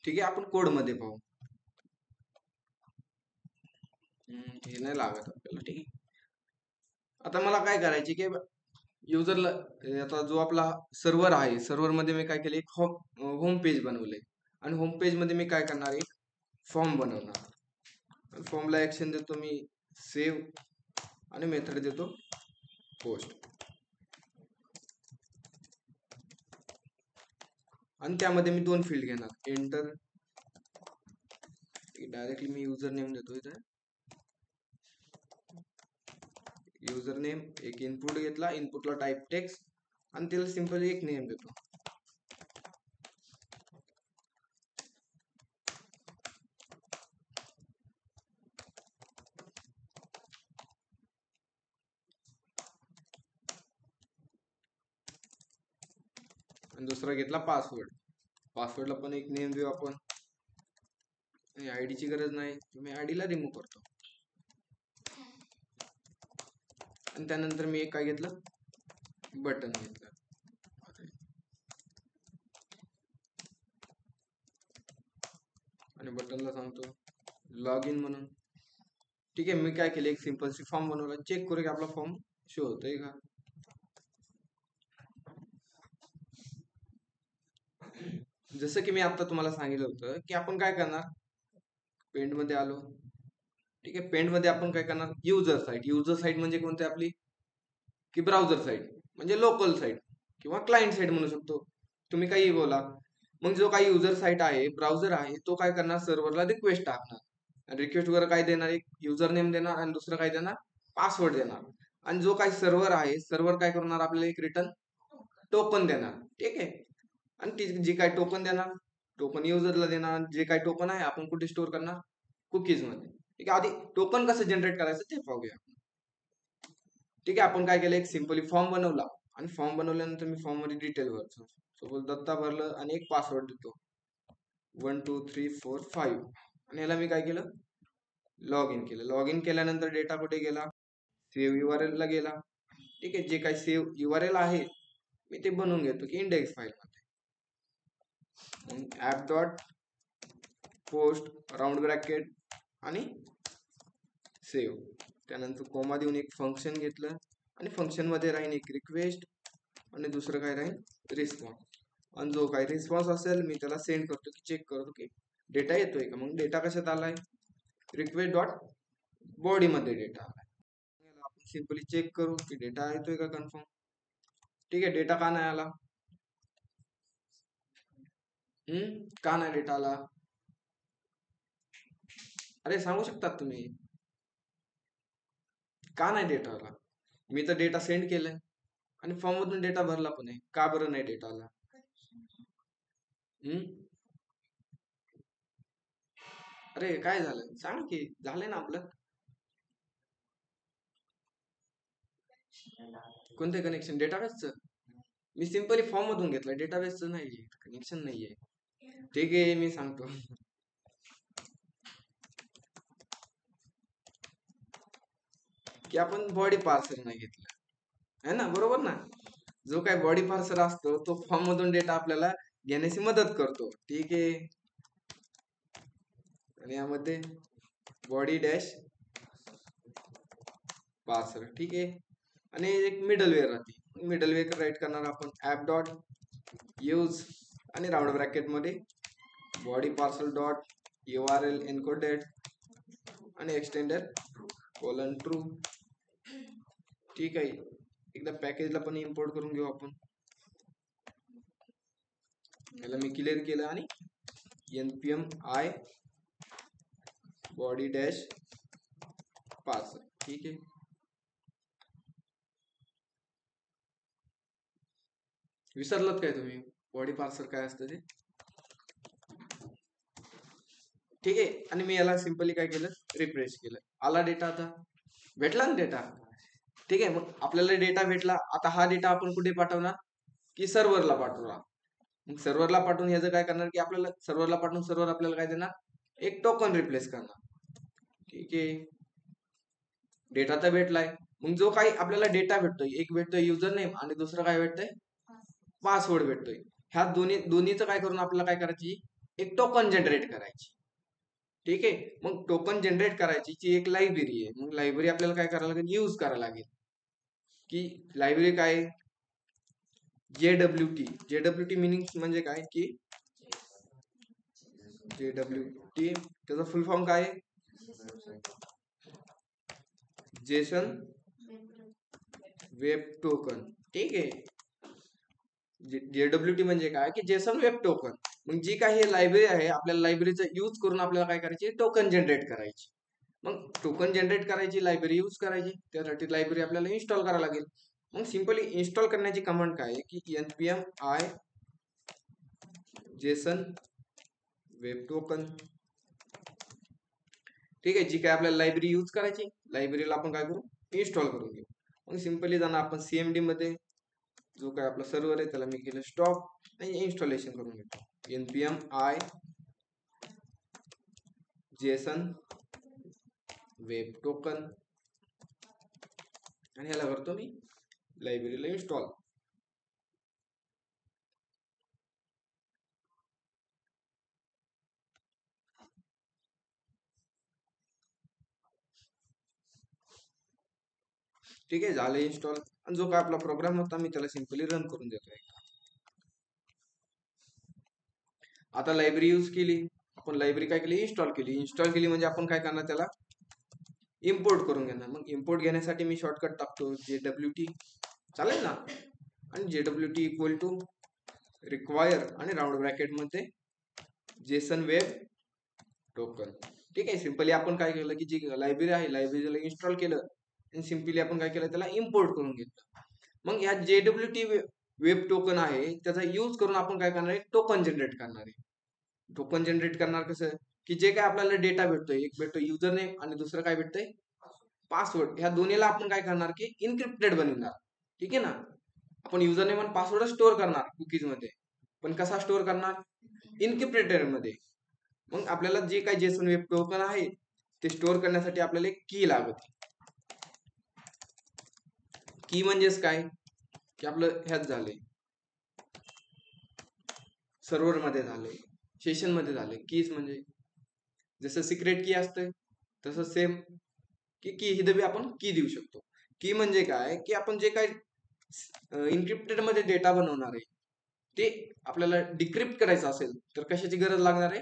ठीक आहे, आपण कोड मध्ये पाहू. हे नाही लागत आपल्याला. ठीक आहे, आता मला काय करायचे की युजरला, आता जो आपला सर्व्हर आहे, सर्व्हर मध्ये मी काय केले, एक होम पेज बनवलंय. आणि होम पेज मध्ये मी काय करणार, एक फॉर्म बनवणार. फॉर्मला ऍक्शन देतो मी सेव्ह आणि मेथड देतो पोस्ट. आणि त्यामध्ये मी 2 फील्ड घेणार. एंटर, डायरेक्टली मी युजर नेम देतो इथे. युजर नेम, एक इनपुट घेतला, इनपुटला टाईप टेक्स्ट आणि त्याला सिंपल एक नेम देतो. आणि दुसरा घेतला पासवर्ड. पासवर्डला पण एक नेम देऊ आपण. आयडी ची गरज नाही, मी आयडी ला रिमूव्ह करतो. आणि त्यानंतर मी एक काय घेतलं, बटन घेतलं. आणि बटनला सांगतो लॉग इन म्हणून. ठीक आहे, मी काय केलं, एक सिंपल सी फॉर्म बनवला. चेक करू की आपला फॉर्म शो होतोय का. जसं की मी आता तुम्हाला सांगितलं होतं की आपण काय करणार, पेंट मध्ये आलो. ठीक आहे, पेंट मध्ये आपण काय करणार, युजर साईट. युजर साईट म्हणजे कोणती आपली, की ब्राउझर साईट, म्हणजे लोकल साईट किंवा क्लायंट साईट म्हणू शकतो, तुम्ही काही बोला. मग जो काही युजर साईट आहे, ब्राउझर आहे, तो काय करणार, सर्व्हरला रिक्वेस्ट टाकणार. रिक्वेस्ट वर काय देणार, एक युजर नेम देणार आणि दुसरं काय देणार, पासवर्ड देणार. आणि जो काही सर्व्हर आहे, सर्व्हर काय करणार, आपल्याला एक रिटर्न टोकन देणार. ठीक आहे, आणि ती जी काय टोकन देणार, टोकन युजरला देणार. जे काही टोकन आहे आपण कुठे स्टोअर करणार, कुकीज मध्ये. ठीक आहे, आधी टोकन कसं जनरेट करायचं ते पाहूया. ठीक आहे, आपण काय केलं, एक सिंपली फॉर्म बनवला. आणि फॉर्म बनवल्यानंतर मी फॉर्म मध्ये डिटेल भरतो. सपोज दत्ता भरलं आणि एक पासवर्ड देतो 1 2 3 4 5. आणि याला मी काय केलं, लॉग इन केलं. लॉग इन केल्यानंतर डेटा कुठे गेला, सेव्ह URL ला गेला. ठीक आहे, जे काही सेव्ह URL आहे मी ते बनवून घेतो की इंडेक्स फाईल मध्ये. App dot post round bracket आणि सेव्ह. त्यानंतर कोमा देऊन एक फंक्शन घेतलं. आणि फंक्शन मध्ये राहील एक रिक्वेस्ट आणि दुसरं काय राहील, रिस्पॉन्स. आणि जो काही रिस्पॉन्स असेल मी त्याला सेंड करतो, की चेक करतो की डेटा येतोय का. मग डेटा कशात आलाय, रिक्वेस्ट डॉट बॉडी मध्ये डेटा आलाय. आपण सिंपली चेक करू की डेटा येतोय का कन्फर्म. ठीक आहे, डेटा का नाही आला, का नाही डेटा आला, अरे सांगू शकतात तुम्ही, का नाही डेटा आला. मी तर डेटा सेंड केलाय आणि फॉर्म मधून डेटा भरला पण आहे, का बरं नाही डेटा आला. अरे काय झालं सांग की, झालंय ना आपलं. कोणते कनेक्शन, डेटाबेसचं. मी सिंपली फॉर्म मधून घेतलं, डेटाबेसचं नाहीये, कनेक्शन नाहीये. ठीक आहे, मी सांगतो. की आपण बॉडी पार्सल नाही घेतलं है ना, बरोबर ना. जो काय बॉडी पार्सल असतो तो फॉर्म मधून डेटा आपल्याला घेण्याची मदत करतो. ठीक आहे, आणि यामध्ये बॉडी डॅश पार्सल. ठीक आहे, आणि एक मिडलवेअर राहते. मिडलवेअर राईट करणार आपण ऍप डॉट यूज आणि राऊंड ब्रॅकेट मध्ये body parcel dot URL encoded आणि एक्सटेंडेड कोलन ट्रू. ठीक आहे, एकदा पॅकेजला पण इम्पोर्ट करून घेऊ आपण. याला मी क्लिअर केलं आणि npm i body dash parcel. ठीक आहे, विसरलात काय तुम्ही बॉडी पार्सल काय असतं ते. ठीक आहे, आणि मी याला सिंपली काय केलं, रिफ्रेश केलं. आला डेटा, आता भेटला ना डेटा. ठीक आहे, मग आपल्याला डेटा भेटला. आता हा डेटा आपण कुठे पाठवणार, की सर्व्हरला पाठवणार. मग सर्व्हरला पाठवून ह्याचं काय करणार, की आपल्याला सर्व्हरला पाठवून सर्व्हर आपल्याला काय देणार, एक टोकन रिप्लेस करणार. ठीक आहे, डेटा तर भेटलाय. मग जो काही आपल्याला डेटा भेटतोय, एक भेटतोय युजर नेम आणि दुसरं काय भेटतंय, पासवर्ड भेटतोय. ह्या दोन्हीचं काय करून आपल्याला काय करायची, एक टोकन जनरेट करायची. ठीक आहे. मग टोकन जनरेट करायची ची एक लायब्ररी आहे. मग लायब्ररी आपल्याला काय करायला लागेल, यूज करायला लागेल. की लायब्ररी काय, JWT. JWT मिनिंग म्हणजे काय की JWT त्याचा फुल फॉर्म काय आहे, जेसन वेब टोकन. ठीक आहे. JWT म्हणजे काय की जेसन वेब टोकन. मग जी काही लायब्ररी आहे, आपल्याला लायब्ररीचा यूज करून आपल्याला काय करायची, टोकन जनरेट करायची. मग टोकन जनरेट करायची, लायब्ररी यूज करायची, त्यासाठी लायब्ररी आपल्याला इन्स्टॉल करायला लागेल. मग सिंपली इन्स्टॉल करण्याची कमांड काय आहे की npm i Jason web token. ठीक आहे. जी काय आपल्याला लायब्ररी यूज करायची, लायब्ररीला आपण काय करू, इन्स्टॉल करून घेऊ. मग सिंपली जाणार आपण CMD मध्ये, जो काय आपला सर्व्हर आहे त्याला मी केलं स्टॉप आणि इन्स्टॉलेशन करून घेतो. npm i Jason web token आणि ह्याला करतो मी लायब्ररीला इन्स्टॉल. ठीक आहे, झालं इन्स्टॉल. आणि जो काय आपला प्रोग्राम होता मी त्याला सिंपली रन करून देतोय. आता लायब्ररी यूज केली आपण, लायब्ररी काय केली, इन्स्टॉल केली. इन्स्टॉल केली म्हणजे आपण काय करणार, त्याला इम्पोर्ट करून घेणार. मग इम्पोर्ट घेण्यासाठी मी शॉर्टकट टाकतो JWT, चालेल ना. आणि JWT इक्वल टू रिक्वायर आणि राऊंड ब्रॅकेट मध्ये जेसन वेब टोकन. ठीक आहे. सिंपली आपण काय केलं की जी लायब्ररी आहे, लायब्ररीला इन्स्टॉल केलं आणि सिंपली आपण काय केलं, त्याला इम्पोर्ट करून घेतलं. मग ह्या JWT वेब टोकन आहे, त्याचा यूज करून आपण काय करणार आहे, टोकन जनरेट करणार आहे. टोकन जनरेट करणार कसं की जे काय आपल्याला डेटा भेटतोय, एक भेटतो युजर नेम आणि दुसरं काय भेटतंय, पासवर्ड. ह्या दोन्हीला आपण काय करणार की इनक्रिप्टेड बनवणार. ठीक आहे ना. आपण युजर नेम आणि पासवर्ड स्टोअर करणार कुकीज मध्ये, पण कसा स्टोअर करणार, इनक्रिप्टेड मध्ये. मग आपल्याला जे काही जेसन वेब टोकन आहे ते स्टोअर करण्यासाठी आपल्याला एक की लागते. की म्हणजेच काय की आपलं ह्यात झाले, सर्व्हर मध्ये झाले, सेशन मध्ये झाले. कीज म्हणजे जसं सिक्रेट की असतं तसं सेम की इथं बी आपण की देऊ शकतो. की म्हणजे काय की आपण जे काही इनक्रिप्टेड मध्ये डेटा बनवणार आहे ते आपल्याला डिक्रिप्ट करायचं असेल तर कशाची गरज लागणार आहे,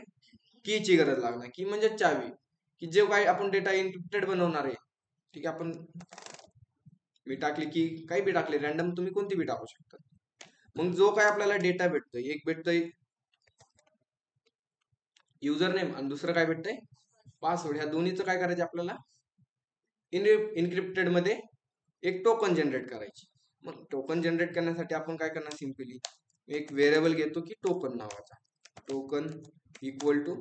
कीची गरज लागणार. की म्हणजे चावी. की जे काही आपण डेटा इनक्रिप्टेड बनवणार आहे, ठीक आहे, आपण मी टाकली की काही बी टाकले, रॅन्डम तुम्ही कोणती बी टाकू शकता. मग जो काय आपल्याला डेटा भेटतोय, एक भेटतोय युजर नेम आणि दुसरं काय भेटतंय, पासवर्ड. ह्या दोन्हीचं काय करायचं आपल्याला, इनक्रिप्टेड मध्ये एक टोकन जनरेट करायची. मग टोकन जनरेट करण्यासाठी आपण काय करणार, सिंपली एक व्हेरिएबल घेतो की टोकन नावाचा, टोकन इक्वल टू,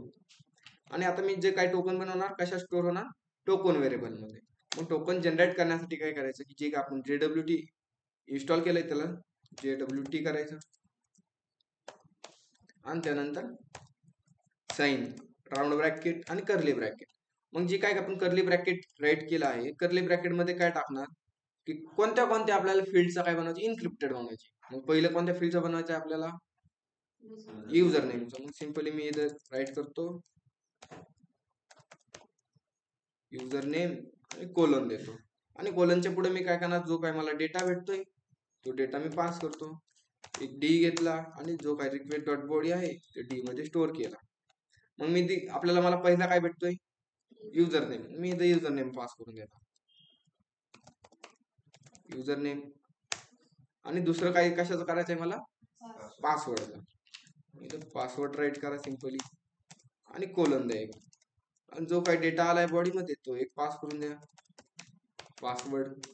आणि आता मी जे काही टोकन बनवणार कशा स्टोअर होणार, टोकन व्हेरिएबल मध्ये. मग टोकन जनरेट करण्यासाठी काय करायचं की जे आपण JWT इन्स्टॉल केलंय त्याला JWT करायचं आणि त्यानंतर साइन, राऊंड ब्रॅकेट आणि कर्ली ब्रॅकेट. मग जे काय आपण कर्ली ब्रॅकेट राईट केलं आहे, कर्ली ब्रॅकेट मध्ये काय टाकणार की कोणत्या कोणत्या आपल्याला फील्डचा काय बनवायची, इनक्रिप्टेड बनवायची. मग पहिलं कोणत्या फील्डचा बनवायचं आहे आपल्याला, युजर नेमचा. मग सिंपली मी इथं राईट करतो युजर नेम आणि कोलन देतो. आणि कोलनच्या पुढे मी काय करणार, जो काय मला डेटा भेटतोय तो डेटा मी पास करतो. एक डी घेतला आणि जो काय रिक्वेस्ट डॉट बॉडी आहे ते डी मध्ये स्टोअर केला. मग मी आपल्याला मला पहिला काय भेटतोय, युजर नेम. मी इथं युजर नेम पास करून देणार, युजर नेम. आणि दुसरं काही कशाचं करायचंय मला, पासवर्ड. इथं पासवर्ड राईट करा सिंपली आणि कोलन द्या एक. आणि जो काही डेटा आलाय बॉडी मध्ये तो एक पास करून द्या, पासवर्ड.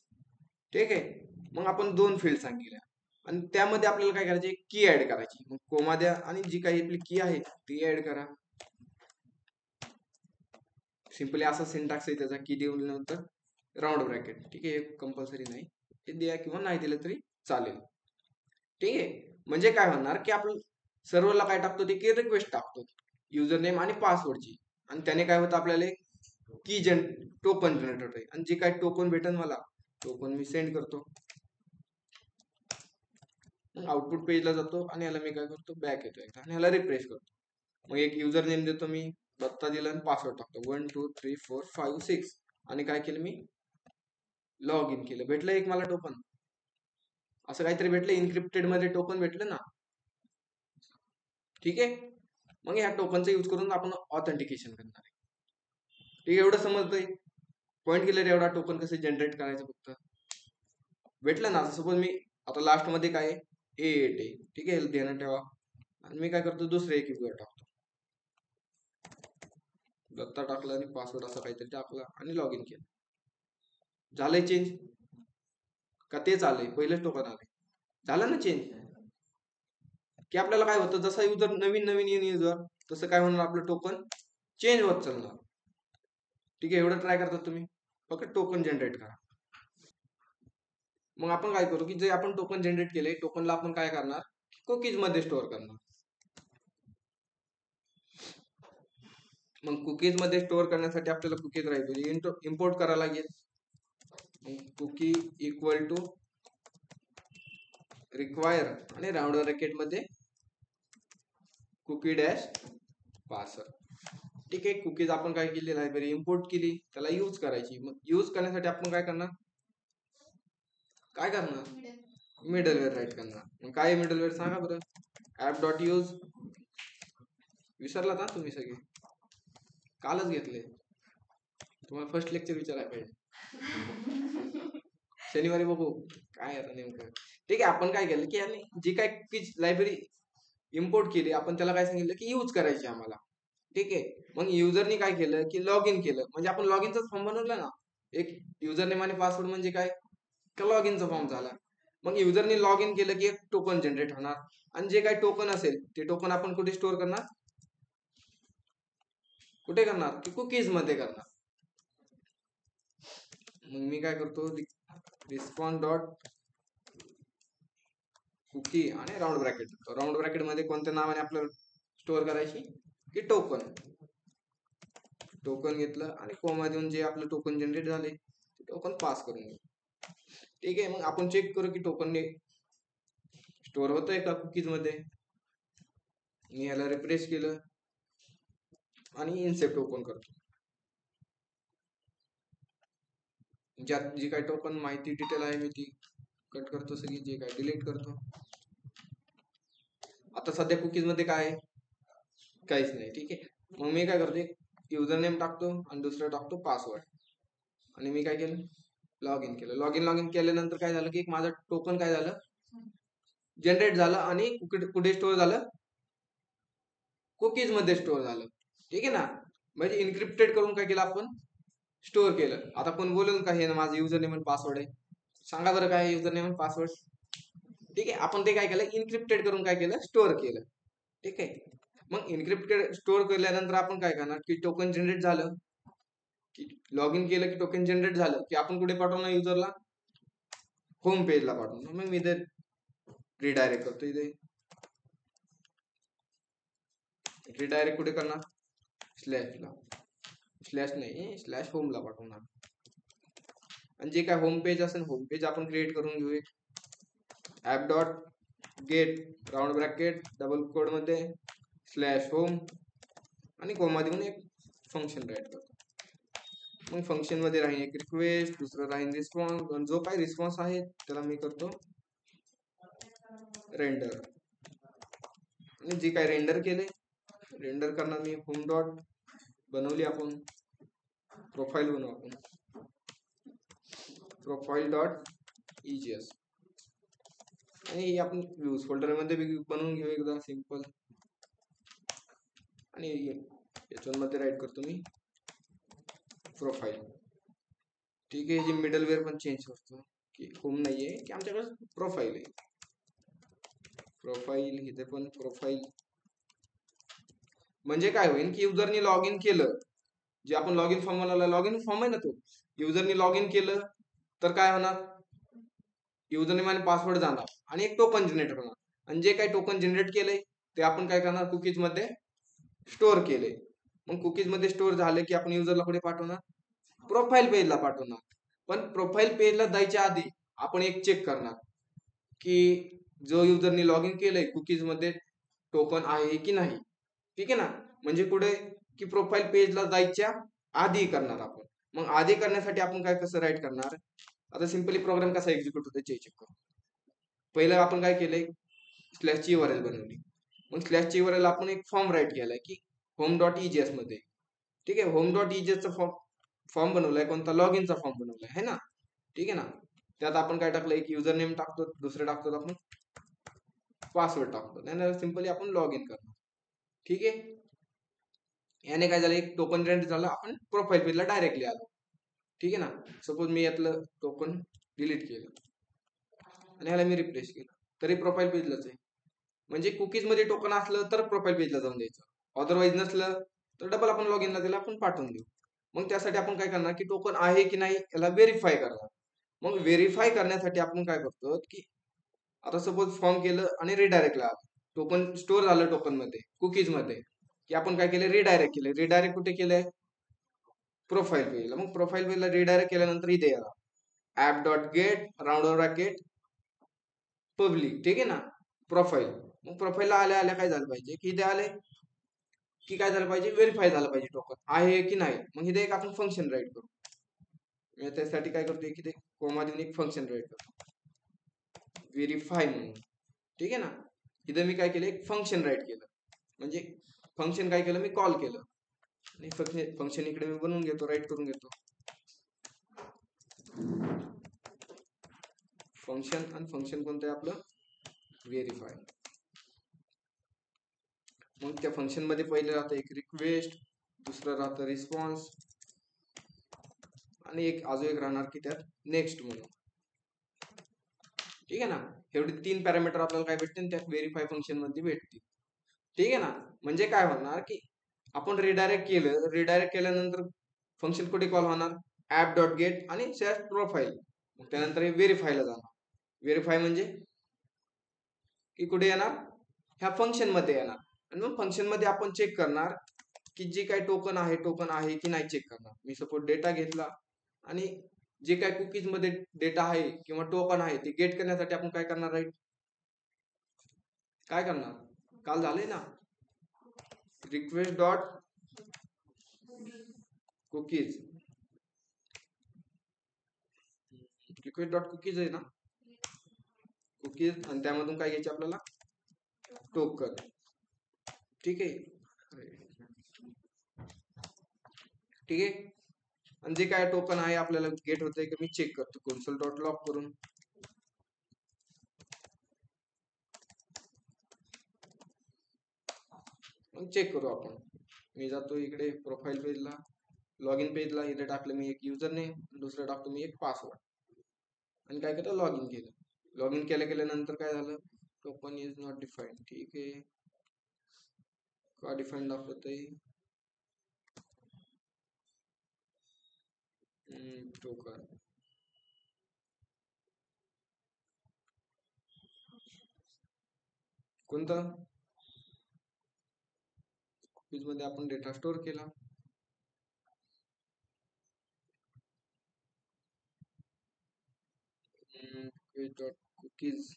ठीक आहे. मग आपण दोन फील्ड सांगितल्या आणि त्यामध्ये आपल्याला काय करायचे, की ऍड करायची. मग कोमा द्या आणि जी काही आपली की आहे ती ऍड करा. सिंपली असा सिंटॅक्स आहे त्याचा, की देऊन नंतर राऊंड ब्रॅकेट. ठीक आहे, कंपल्सरी नाही, ते द्या किंवा नाही दिलं तरी चालेल. ठीक आहे. म्हणजे काय होणार की आपण सर्व्हरला काय टाकतो ते की रिक्वेस्ट टाकतो युजर नेम आणि पासवर्डची, आणि त्याने काय होतं आपल्याला की टोकन जनरेट होते. आणि जे काय टोकन भेटेल मला, टोकन मी सेंड करतो. मग आउटपुट पेजला जातो आणि याला मी काय करतो, बॅक येतो एकदा आणि ह्याला रिफ्रेश करतो. मग एक युजर नेम देतो मी, दत्ता दिला आणि पासवर्ड टाकतो 1 2 3 4 5 6 आणि काय केलं मी, लॉग इन केलं. भेटलं एक मला टोकन, असं काहीतरी भेटलं, इन्क्रिप्टेड मध्ये टोकन भेटलं ना. ठीक आहे. मग ह्या टोकनचा यूज करून आपण ऑथेंटिकेशन करणार आहे. ठीक आहे, एवढं समजतंय. पॉईंट क्लिअर एवढा. टोकन कसं जनरेट करायचं फक्त भेटलं ना. सपोज मी आता लास्ट मध्ये काय A8 आहे, ठीक आहे, ध्यानात ठेवा. आणि मी काय करतो, दुसरे एक युजर टाकतो, दत्ता टाकला आणि पासवर्ड असा काहीतरी टाकला आणि लॉग इन केलं. झालंय चेंज का तेच आलंय, पहिलेच टोकन आलंय, झालं ना चेंज. की आपल्याला काय होतं, जसा युजर नवीन नवीन येईन युजर तसं काय होणार, आपलं टोकन चेंज होत चालणार. ठीक आहे, एवढं ट्राय करता तुम्ही, फक्त टोकन जनरेट करा. मग आपण काय करू की जे आपण टोकन जनरेट केले, टोकनला आपण काय करणार, कुकीज मध्ये स्टोअर करणार. मग कुकीज मध्ये स्टोअर करण्यासाठी आपल्याला कुकीज राहील इम्पोर्ट करायला लागेल. कुकी इक्वल टू रिक्वायर आणि राऊंड ब्रॅकेट मध्ये कुकी डॅश पासर. ठीक आहे, कुकीज आपण काय केली, लायब्ररी इम्पोर्ट केली, त्याला यूज करायची. मग यूज करण्यासाठी आपण काय करणार, मिडलवेअर राईट करणार. मग काय मिडलवेअर सांगा बरं, ऍप डॉट यूज. विसरला ना तुम्ही सगळे, कालच घेतले, तुम्हाला फर्स्ट लेक्चर विचारायला पाहिजे. शनिवारी बघू काय आता नेमकं. ठीक आहे, आपण काय केलं की याने जी काय लायब्ररी इम्पोर्ट केली, आपण त्याला काय सांगितलं की यूज करायची आम्हाला. ठीक आहे, मग युजरनी काय केलं की लॉग इन केलं, म्हणजे आपण लॉग इनचाच फॉर्म बनवला ना. एक युजर नेम आणि पासवर्ड म्हणजे काय, लॉग इनचा फॉर्म झाला. मग युजरने लॉग इन केलं की एक टोकन जनरेट होणार, आणि जे काही टोकन असेल ते टोकन आपण कुठे स्टोअर करणार, कुठे करणार की कुकीज मध्ये करणार. मग मी काय करतो, रिस्पॉन्स डॉट कुकी आणि राऊंड ब्रॅकेट. राऊंड ब्रॅकेट मध्ये कोणत्या नावाने आपल्याला स्टोअर करायची की टोकन. टोकन घेतलं आणि कोमा देऊन जे आपलं टोकन जनरेट झाले ते टोकन पास करून घेऊ. ठीक आहे, मग आपण चेक करू की टोकन स्टोअर होतंय का कुकीज मध्ये. मी याला रिफ्रेश केलं आणि इन्सेप्ट ओपन करतो. ज्यात जी काही टोकन माहिती डिटेल आहे मी ती कट करतो, सगळी जे काय डिलीट करतो. आता सध्या कुकीज मध्ये काय आहे, काहीच नाही. ठीक आहे, मग मी काय करतो, एक युजर नेम टाकतो आणि दुसरं टाकतो पासवर्ड, आणि मी काय केलं, लॉग इन केलं. लॉग इन केल्यानंतर काय झालं की एक माझं टोकन काय झालं, जनरेट झालं आणि कुठे स्टोअर झालं, कुकीज मध्ये स्टोअर झालं. ठीक आहे ना, म्हणजे इन्क्रिप्टेड करून काय केलं आपण, स्टोअर केलं. आता कोण बोलेल का हे माझं युजर नेम आणि पासवर्ड आहे, सांगा बरं काय युजर नेम आणि पासवर्ड. ठीक आहे, आपण ते काय केलं, इन्क्रिप्टेड करून काय केलं, स्टोअर केलं. ठीक आहे, मग इन्क्रिप्टेड स्टोअर केल्यानंतर आपण काय करणार की टोकन जनरेट झालं की लॉग इन केलं की टोकन जनरेट झालं की आपण कुठे पाठवणार युजरला, होम पेजला पाठवणार. मग मी इथे रिडायरेक्ट करतो, इथे रिडायरेक्ट कुठे करणार, स्लॅशला, स्लॅश नाही स्लॅश होमला पाठवणार. आणि जे काय होम पेज असेल, होम पेज आपण क्रिएट करून घेऊ. एक app dot gate round bracket double quote मध्ये स्लॅश होम आणि कोमा देऊन एक फंक्शन राईट करतो. मग फंक्शन मध्ये राहील एक रिक्वेस्ट, दुसरं राहील रिस्पॉन्स. जो काही रिस्पॉन्स आहे त्याला मी करतो रेंडर, आणि जे काय रेंडर केले, रेंडर करणार मी होम डॉट बनवली आपण प्रोफाईल, बनवू आपण प्रोफाईल डॉट EJS, आणि आपण व्ह्यूज फोल्डर मध्ये बनवून घेऊ एकदा सिंपल. आणि याच्यामध्ये राईट करतो मी प्रोफाईल. ठीक आहे, जी मिडलवेअर पण चेंज करतो की होम नाहीये की आमच्याकडे प्रोफाईल आहे. प्रोफाईल इथे पण प्रोफाईल, म्हणजे काय होईल की युजरनी लॉग इन केलं, जे आपण लॉग इन फॉर्म बनवला, लॉग इन फॉर्म आहे ना तो, युजरनी लॉग इन केलं तर काय होणार, युजर नेम आणि पासवर्ड जाणार आणि एक टोकन जनरेट होणार. आणि जे काही टोकन जनरेट केलंय ते आपण काय करणार, कुकीज मध्ये स्टोअर केले. मग कुकीज मध्ये स्टोअर झाले की आपण युजरला कुठे पाठवणार, प्रोफाईल पेजला पाठवणार. पण प्रोफाईल पेजला जायच्या आधी आपण एक चेक करणार की जो युजरनी लॉग इन केलंय कुकीज मध्ये टोकन आहे की नाही. ठीक आहे ना. म्हणजे कुठे की प्रोफाईल पेजला जायच्या आधी करणार आपण. मग आधी करण्यासाठी आपण काय कसं राईट करणार. आता सिंपली प्रोग्राम कसा एक्झिक्यूट होतो चेक करू. पहिलं आपण काय केलंय, स्लॅशची URL बनवली. मग स्लॅशची URL आपण एक फॉर्म राईट केलाय की home.ejs मध्ये. ठीक आहे, home.ejs चा फॉर्म बनवलाय, कोणता लॉग इनचा फॉर्म बनवलाय है ना. ठीक आहे ना. त्यात आपण काय टाकलं, एक युजर नेम टाकतो, दुसरं टाकतो आपण पासवर्ड टाकतो, त्यानंतर सिंपली आपण लॉग इन करतो. ठीक आहे. याने काय झालं, एक टोकन जनरेट झालं, आपण प्रोफाईल पेजला डायरेक्टली आलो. ठीक आहे ना. सपोज मी यातलं टोकन डिलीट केलं आणि याला मी रिप्लेस केलं, तरी प्रोफाईल पेजलाच आहे. म्हणजे कुकीज मध्ये टोकन असलं तर प्रोफाईल पेजला जाऊन द्यायचं, अदरवाईज नसलं तर डबल आपण लॉग इनला त्याला आपण पाठवून देऊ. मग त्यासाठी आपण काय करणार की टोकन आहे की नाही याला व्हेरीफाय करणार. मग व्हेरीफाय करण्यासाठी आपण काय करतो की आता सपोज फॉर्म केलं आणि रिडायरेक्टला टोकन स्टोअर झालं टोकन मध्ये कुकीज मध्ये, की आपण काय केलं रिडायरेक्ट केलं. रिडायरेक्ट कुठे केलंय, प्रोफाईल पेजला. मग प्रोफाईल पेजला रिडायरेक्ट केल्यानंतर इथे याला app.get राऊंड ब्रॅकेट पब्लिक. ठीक आहे ना, प्रोफाईल. मग प्रोफाईलला आल्या आल्या काय झालं पाहिजे की इथे आले की काय झालं पाहिजे, व्हेरीफाय झालं पाहिजे टोकन आहे की नाही. मग इथे एक आपण फंक्शन राईट करू. मी त्यासाठी काय करतोय की ते कोमा देऊन एक फंक्शन राईट करतो व्हेरीफाय म्हणून. ठीक आहे ना. इथं मी काय केलं, एक फंक्शन राईट केलं. म्हणजे फंक्शन काय केलं, मी कॉल केलं आणि फंक्शन इकडे मी बनवून घेतो, राईट करून घेतो फंक्शन. आणि फंक्शन कोणतं आहे आपलं, व्हेरीफाय. मग त्या फंक्शन मध्ये पहिले राहतं एक रिक्वेस्ट, दुसरं राहतं रिस्पॉन्स आणि एक अजून एक राहणार की त्यात नेक्स्ट म्हणून. ठीक आहे ना. एवढे 3 पॅरामीटर आपल्याला काय भेटतील त्यात व्हेरीफाय फंक्शन मध्ये भेटतील. ठीक आहे ना. म्हणजे काय होणार की आपण रिडायरेक्ट केलं, रिडायरेक्ट केल्यानंतर फंक्शन कुठे कॉल होणार, app.get आणि प्रोफाईल. मग त्यानंतर हे व्हेरीफायला जाणार. व्हेरीफाय म्हणजे की कुठे येणार, ह्या फंक्शन मध्ये येणार. आणि मग फंक्शन मध्ये आपण चेक करणार की जे काय टोकन आहे की नाही चेक करणार. मी सपोज डेटा घेतला आणि जे काय कुकीज मध्ये डेटा आहे किंवा टोकन आहे ते गेट करण्यासाठी आपण काय करणार, राईट काय करणार, काल झालंय ना, request dot cookies, request dot cookies आहे ना, कुकीज. आणि त्यामधून काय घ्यायचे आपल्याला, टोकन. ठीक आहे. ठीक आहे. आणि जे काय टोकन आहे आपल्याला गेट होतंय की मी चेक करतो कन्सोल डॉट लॉग करून. मग चेक करू आपण. मी जातो इकडे प्रोफाईल पेजला, लॉग इन पेजला. इथे टाकलं मी एक युजर नेम, दुसरं टाकतो मी एक पासवर्ड आणि काय करतो लॉग इन केलं. लॉग इन केल्यानंतर काय झालं, टोकन इज नॉट डिफाईन्ड. ठीक आहे, का डिफाईन दाखवतंय, टोकन कोणतं, कुकीज मध्ये आपण डेटा स्टोअर केला. Dot cookies.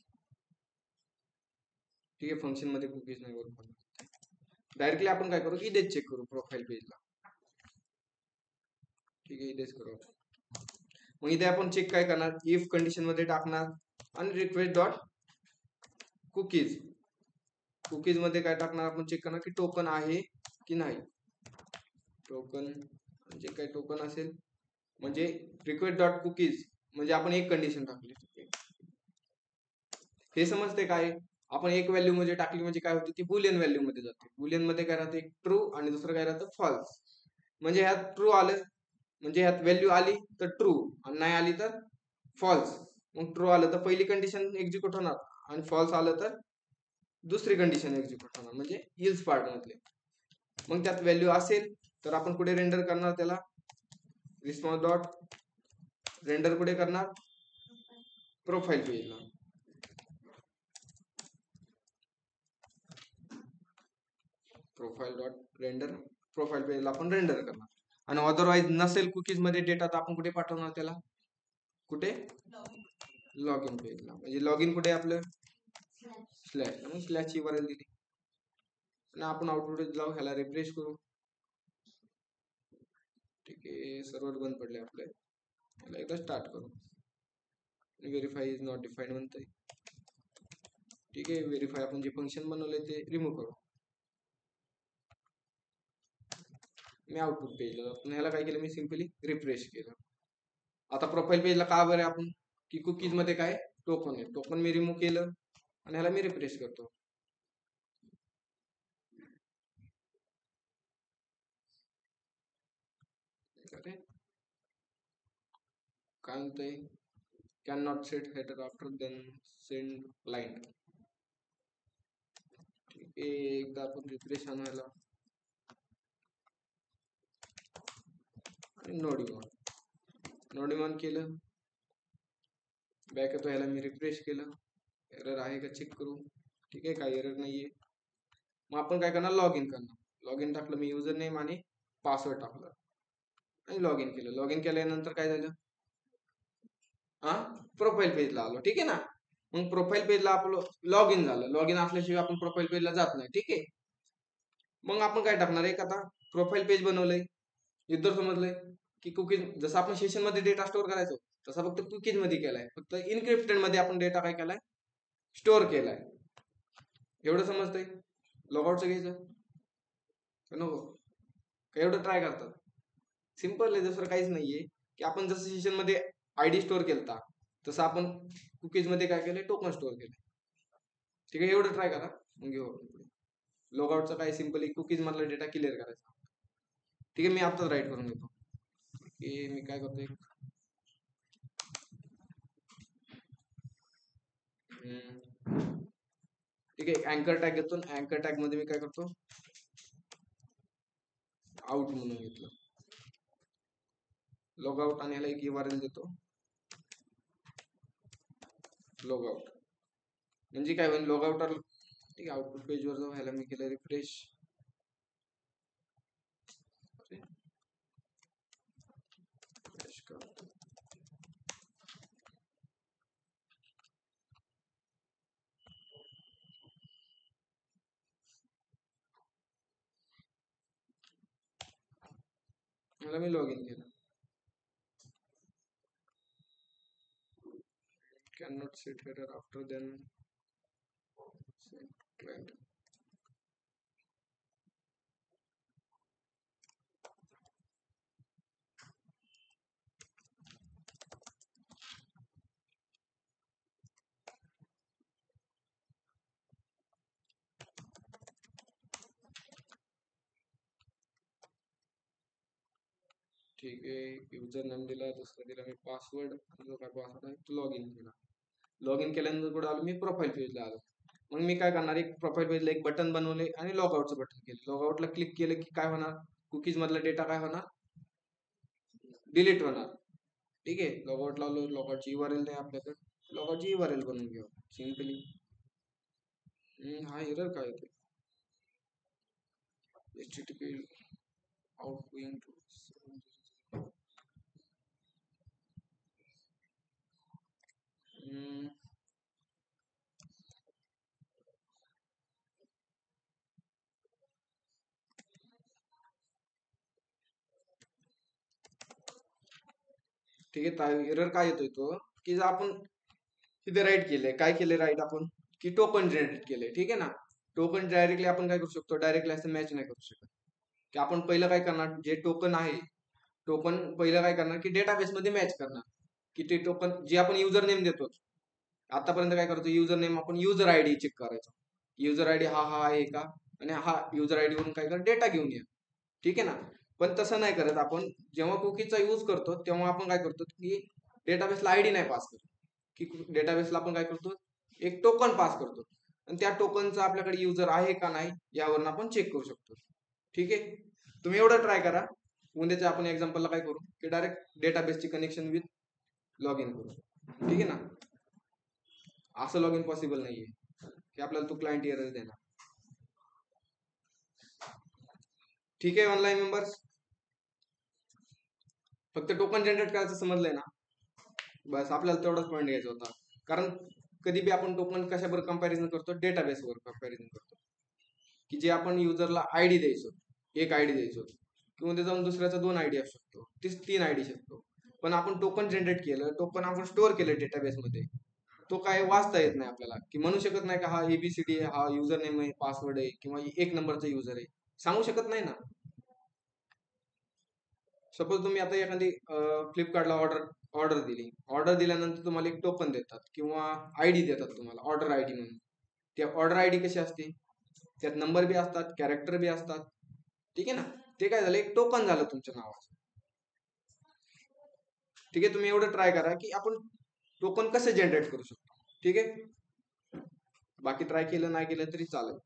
ठीक आहे, फंक्शन मध्ये कुकीज नाही बरोबर. डायरेक्टली आपण काय करू, इथेच चेक करू प्रोफाईल पेजला. ठीक आहे, इथेच करू. मग इथे आपण चेक काय करणार, इफ कंडिशन मध्ये टाकणार आणि रिक्वेस्ट डॉट कुकीज. कुकीज मध्ये काय टाकणार, आपण चेक करणार की टोकन आहे की नाही. टोकन म्हणजे काय, टोकन असेल म्हणजे रिक्वेस्ट डॉट कुकीज म्हणजे आपण एक कंडिशन टाकली. हे समजते काय, आपण एक व्हॅल्यू मध्ये टाकली म्हणजे काय होते, ती बुलियन व्हॅल्यू मध्ये जाते. बुलियन मध्ये काय राहते, ट्रू आणि दुसरं काय राहतं फॉल्स. म्हणजे ह्यात ट्रू आलं म्हणजे ह्यात व्हॅल्यू आली तर ट्रू आणि नाही आली तर फॉल्स. मग ट्रू आलं तर पहिली कंडिशन एक्झिक्यूट होणार आणि फॉल्स आलं तर दुसरी कंडिशन एक्झिक्यूट होणार, म्हणजे इल्स पार्ट मधले. मग त्यात व्हॅल्यू असेल तर आपण कुठे रेंडर करणार, त्याला रिस्पॉन्स डॉट रेंडर कुठे करणार, प्रोफाईल पेजला. प्रोफाईल डॉट रेंडर प्रोफाईल पेजला आपण रेंडर करणार. आणि अदरवाईज नसेल कुकीज मध्ये डेटा तर आपण कुठे पाठवणार त्याला, कुठे लॉग इन पेजला. म्हणजे लॉग इन कुठे आपलं स्लॅश, मग स्लॅशची URL दिली आणि आपण आउटपुट जाऊ, ह्याला रिफ्रेश करू. ठीक आहे, सर्व्हर बंद पडले आपले. ह्याला एकदा स्टार्ट करू. व्हेरीफाय इज नॉट डिफाईन्ड म्हणतंय. ठीक आहे, व्हेरीफाय आपण जे फंक्शन बनवलंय ते रिमूव्ह करू. मी आउटपुट पेजला जातो. ह्याला काय केलं, मी सिम्पली रिफ्रेश केलं. आता प्रोफाईल पेजला का बरं आपण, की कुकीज मध्ये काय टोकन आहे, टोकन मी रिमूव्ह केलं आणि ह्याला मी रिफ्रेश करतो. काय म्हणतंय, can not set header after then send client. ठीक आहे, एकदा आपण रिफ्रेश आणायला आणि नोडिमॉन केलं, बॅक येतो. ह्याला मी रिफ्रेश केलं, एरर आहे का चेक करू. ठीक आहे, काही एरर नाहीये. मग आपण काय करणार, लॉग इन करणार. लॉग इन टाकलं मी, युजर नेम आणि पासवर्ड टाकलं आणि लॉग इन केलं. लॉग इन केल्यानंतर काय झालं, हा प्रोफाईल पेजला आलो. ठीक आहे ना, मग प्रोफाईल पेजला आपलं लॉग इन झालं. लॉग इन असल्याशिवाय आपण प्रोफाईल पेजला जात नाही. ठीक आहे, मग आपण काय टाकणार, एक आता प्रोफाईल पेज बनवलंय, युजर समजलंय की कुकीज, जसं आपण सेशन मध्ये डेटा स्टोअर करायचो तसा फक्त कुकीज मध्ये केलाय, फक्त इनक्रिप्टेड मध्ये आपण डेटा काय केलाय, स्टोअर केलाय. एवढं समजतंय. लॉगआउटचं घ्यायचं नको का, एवढं ट्राय करतात. सिंपल आहे, दुसरं काहीच नाहीये. की आपण जसं सेशन मध्ये आयडी स्टोअर केलता तसं आपण कुकीज मध्ये काय केलंय, टोकन स्टोअर केले. ठीक आहे, एवढं ट्राय करा, मग घेऊ आपण. लॉगआउटचं काय, सिंपली कुकीज मधला डेटा क्लिअर करायचा. ठीक आहे, मी आताच राईट करून घेतो. की मी काय करतो, ठीक आहे, अँकर टॅग घेतो. अँकर टॅग मध्ये मी काय करतो, आउट म्हणून घेतलं, लॉगआउट, आणि ह्याला एक URL देतो, लॉगआउट. म्हणजे काय होईल, लॉगआउट. ठीक आहे, आउटपुट पेजवर जाऊ, ह्याला मी केलं रिफ्रेश. ह्याला मी लॉग इन केलं. cannot set header after then set client. ठीक आहे, युजर नेम दिला, दुसरा दिला मी पासवर्ड, जो काय पासवर्ड आहे तो लॉग इन केला. लॉग इन केल्यानंतर कुठे आलो, मी प्रोफाईल पेजला आलो. मग मी काय करणार, एक प्रोफाईल पेजला एक बटन बनवले आणि लॉगआउटचं बटन केलं. लॉगआउटला क्लिक केलं की काय होणार, कुकीज मधला डेटा काय होणार, डिलीट होणार. ठीक आहे, लॉगआउट लावलो, लॉगआउटची URL नाही आपल्याकडे, लॉगआउटची URL बनवून घेऊ सिंपली. हा एरर काय होते, HTTP outgoing to ठीक आहे, एरर काय येतोय तो, की जर आपण तिथे राईट केलंय, काय केलंय राईट आपण, की टोकन जनरेट केलंय. ठीक आहे ना, टोकन डायरेक्टली आपण काय करू शकतो, डायरेक्टली असं मॅच नाही करू शकत. की आपण पहिलं काय करणार, जे टोकन आहे, टोकन पहिलं काय करणार, की डेटाबेस मध्ये मॅच करणार. की ते टोकन जे आपण युजर नेम देतो, आतापर्यंत काय करतो, युजर नेम आपण युजर आयडी चेक करायचो, युजर आयडी हा आहे का, आणि हा युजर आयडी वरून काय कर, डेटा घेऊन या. ठीक आहे ना, पण तसं नाही करत आपण. जेव्हा कुकीजचा यूज करतो तेव्हा आपण काय करतो, की डेटाबेसला आयडी नाही पास करतो, की डेटाबेसला आपण काय करतो, एक टोकन पास करतो, आणि त्या टोकनचा आपल्याकडे युजर आहे का नाही यावरून आपण चेक करू शकतो. ठीक आहे, तुम्ही एवढं ट्राय करा. उद्याच्या आपण एक्झाम्पलला काय करू, की डायरेक्ट डेटाबेसची कनेक्शन विथ लॉग इन करू. ठीक आहे ना, असं लॉग इन पॉसिबल नाहीये की आपल्याला तो क्लायंट एरर देणार. ठीक आहे, ऑनलाईन मेंबर्स, फक्त टोकन जनरेट करायचं समजलंय ना, बस आपल्याला तेवढाच पॉईंट घ्यायचा होता. कारण कधी बी आपण टोकन कशावर कंपॅरिझन करतो, डेटाबेसवर कंपॅरिझन करतो. की जे आपण युजरला आयडी द्यायचो, एक आयडी द्यायचो, किंवा ते जाऊन दुसऱ्याचा 2 आयडी असू शकतो, 3 आयडी शकतो. पण आपण टोकन जनरेट केलं, टोकन आपण स्टोअर केलं डेटाबेसमध्ये, तो काय वाचता येत नाही आपल्याला, की म्हणू शकत नाही का हा एबीसीडी आहे, हा युजर नेम आहे, पासवर्ड आहे, किंवा एक नंबरचा युजर आहे, सांगू शकत नाही ना. सपोज तुम्ही आता एखादी फ्लिपकार्टला ऑर्डर दिली, ऑर्डर दिल्यानंतर तुम्हाला एक टोकन देतात किंवा आयडी देतात तुम्हाला, ऑर्डर आयडी म्हणून. त्या ऑर्डर आयडी कशी असते, त्यात नंबर बी असतात, कॅरेक्टर बी असतात, ठीक आहे ना. ते काय झालं, एक टोकन झालं तुमच्या नावाचं. ठीक आहे, तुम्ही एवढं ट्राय करा की आपण टोकन कसे जनरेट करू शकतो. ठीक आहे, बाकी ट्राय केलं नाही केलं तरी चालेल.